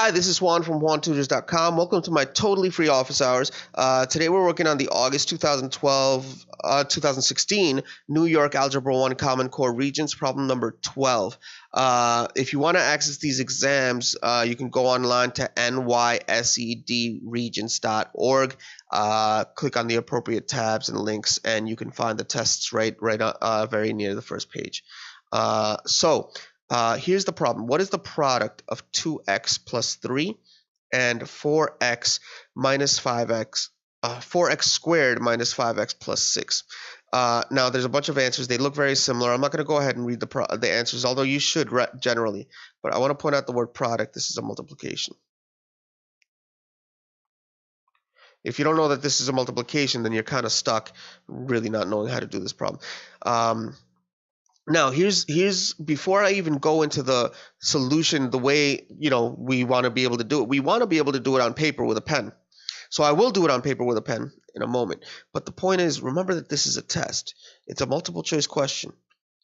Hi, this is Juan from JuanTutors.com. Welcome to my totally free office hours. Today we're working on the August 2016 New York Algebra 1 Common Core Regents, problem number 12. If you want to access these exams, you can go online to nysedregents.org, click on the appropriate tabs and links, and you can find the tests right very near the first page. Here's the problem. What is the product of 2x plus 3 and 4x minus 5x, 4x squared minus 5x plus 6? Now, there's a bunch of answers. They look very similar. I'm not going to go ahead and read the answers, although you should generally. But I want to point out the word product. This is a multiplication. If you don't know that this is a multiplication, then you're kind of stuck really not knowing how to do this problem. Now, here's before I even go into the solution the way, we want to be able to do it. We want to be able to do it on paper with a pen. So I will do it on paper with a pen in a moment. But the point is, remember that this is a test. It's a multiple choice question.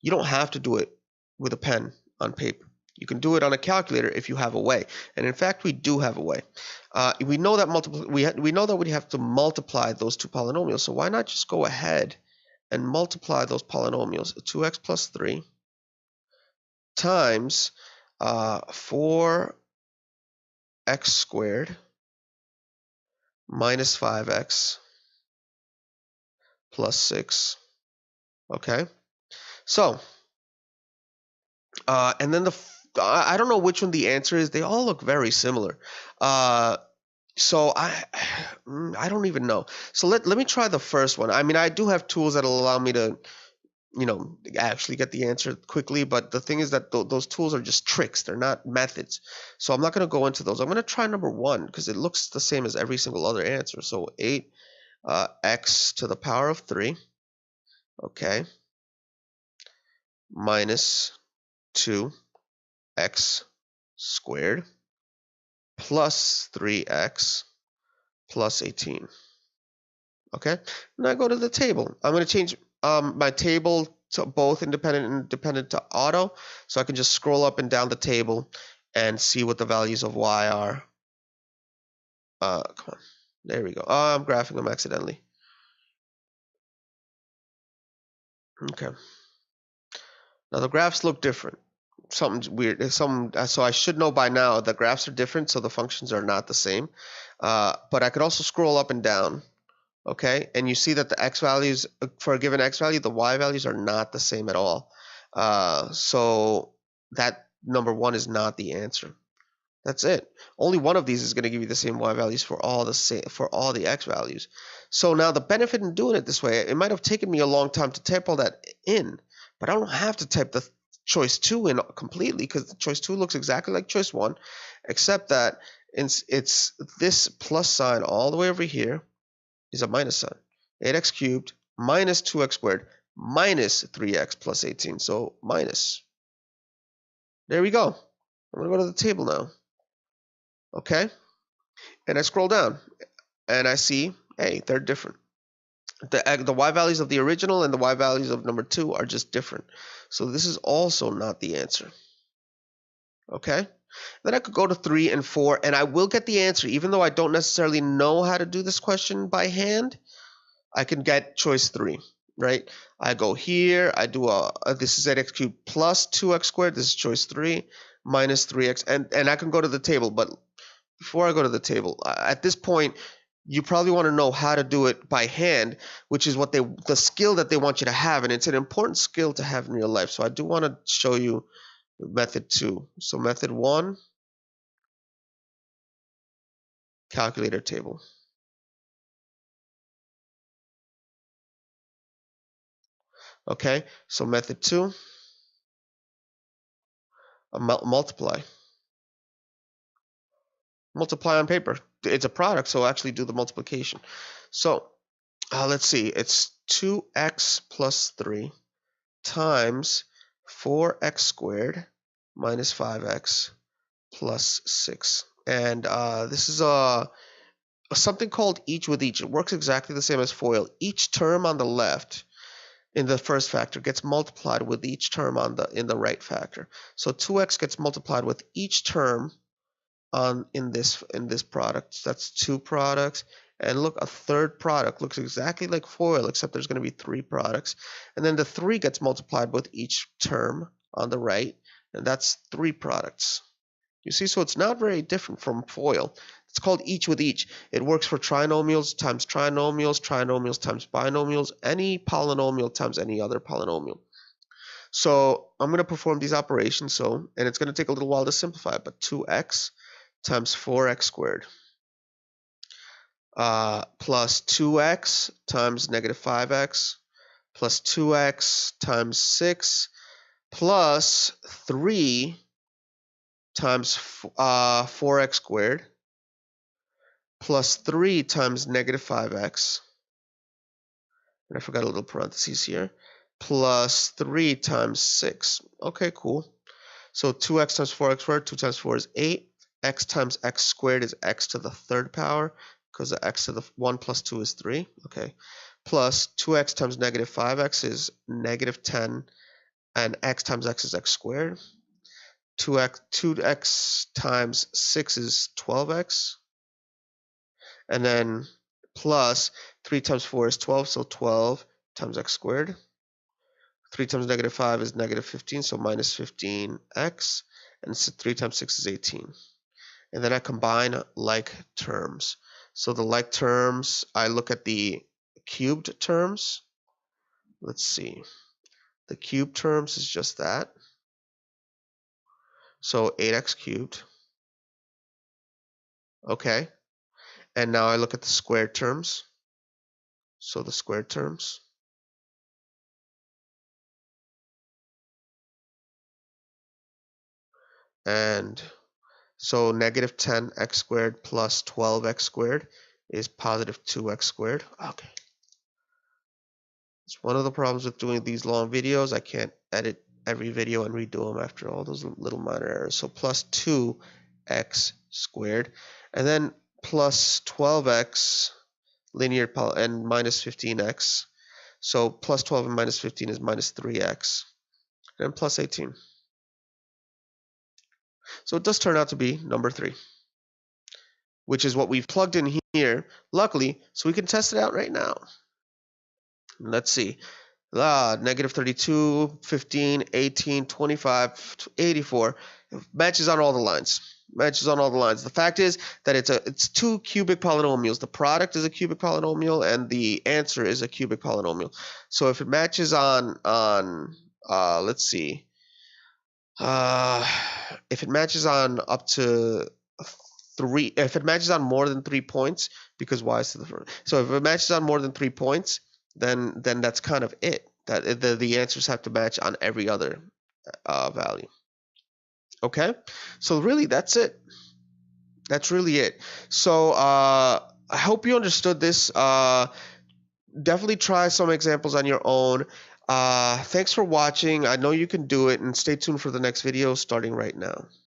You don't have to do it with a pen on paper. You can do it on a calculator if you have a way. And in fact, we do have a way. We know that we know that we have to multiply those two polynomials. So why not just go ahead and multiply those polynomials, 2x plus 3 times 4x squared minus 5x plus 6. Okay? So, and then I don't know which one the answer is. They all look very similar. So I don't even know. So let me try the first one. I mean, I do have tools that'll allow me to, actually get the answer quickly. But the thing is that those tools are just tricks. They're not methods. So I'm not going to go into those. I'm going to try number 1 because it looks the same as every single other answer. So 8x to the power of 3, okay, minus 2x squared plus 3x plus 18. Okay, now I go to the table. I'm going to change my table to both independent and dependent to auto, so I can just scroll up and down the table and see what the values of y are. Come on, there we go. Oh, I'm graphing them accidentally. Okay, now the graphs look different. Something's weird. So I should know by now the graphs are different, so the functions are not the same. But I could also scroll up and down, okay? And you see that the x values for a given x value, the y values are not the same at all. So that number 1 is not the answer. That's it. Only one of these is going to give you the same y values for all the x values. So now the benefit in doing it this way, it might have taken me a long time to type all that in, but I don't have to type the choice 2 in completely because the choice 2 looks exactly like choice 1, except that it's this plus sign all the way over here is a minus sign. 8x cubed minus 2x squared minus 3x plus 18. So minus. There we go. I'm going to go to the table now. Okay? And I scroll down and I see, hey, they're different. The y values of the original and the y values of number 2 are just different. So this is also not the answer. Okay? Then I could go to 3 and 4, and I will get the answer. Even though I don't necessarily know how to do this question by hand, I can get choice 3, right? I go here, I do this is 8x cubed plus 2x squared. This is choice 3 minus 3x, and I can go to the table. But before I go to the table, at this point, you probably want to know how to do it by hand, which is what the skill that they want you to have, and it's an important skill to have in real life. So I do want to show you method 2. So method 1, calculator table. Okay, so method 2, multiply. Multiply on paper. It's a product, so actually do the multiplication. So let's see. It's 2x plus 3 times 4x squared minus 5x plus 6. And this is something called each with each. It works exactly the same as FOIL. Each term on the left in the first factor gets multiplied with each term in the right factor. So 2x gets multiplied with each term in this product. That's two products. And look, a third product looks exactly like FOIL, except there's going to be three products. And then the 3 gets multiplied with each term on the right, and that's 3 products. You see, so it's not very different from FOIL. It's called each with each. It works for trinomials times trinomials, trinomials times binomials, any polynomial times any other polynomial. So I'm going to perform these operations, and it's going to take a little while to simplify, but 2x times 4x squared plus 2x times negative 5x plus 2x times 6 plus 3 times 4x squared plus 3 times negative 5x, and I forgot a little parentheses here, plus 3 times 6. Okay, cool. So 2x times 4x squared, 2 times 4 is 8. X times x squared is x to the third power, because the x to the 1 plus 2 is 3. Okay. Plus 2x times negative 5x is negative 10, and x times x is x squared. 2x times 6 is 12x. And then plus 3 times 4 is 12, so 12 times x squared. 3 times negative 5 is negative 15, so minus 15x. And 3 times 6 is 18. And then I combine like terms. So the like terms, I look at the cubed terms. Let's see. The cubed terms is just that. So 8x cubed. Okay. And now I look at the squared terms. So the squared terms. And so negative 10x squared plus 12x squared is positive 2x squared. Okay. It's one of the problems with doing these long videos. I can't edit every video and redo them after all those little minor errors. So plus 2x squared. And then plus 12x linear and minus 15x. So plus 12 and minus 15 is minus 3x. And plus 18. So it does turn out to be number 3, which is what we've plugged in here, luckily, so we can test it out right now. Let's see. Negative 32, 15, 18, 25, 84. Matches on all the lines. Matches on all the lines. The fact is that it's 2 cubic polynomials. The product is a cubic polynomial, and the answer is a cubic polynomial. So if it matches on let's see. If it matches on up to 3, if it matches on more than 3 points, because y is to the first. So if it matches on more than 3 points, then that's kind of it. That the answers have to match on every other value. Okay, so really that's it. That's really it. So I hope you understood this. Definitely try some examples on your own. Thanks for watching. I know you can do it, and stay tuned for the next video starting right now.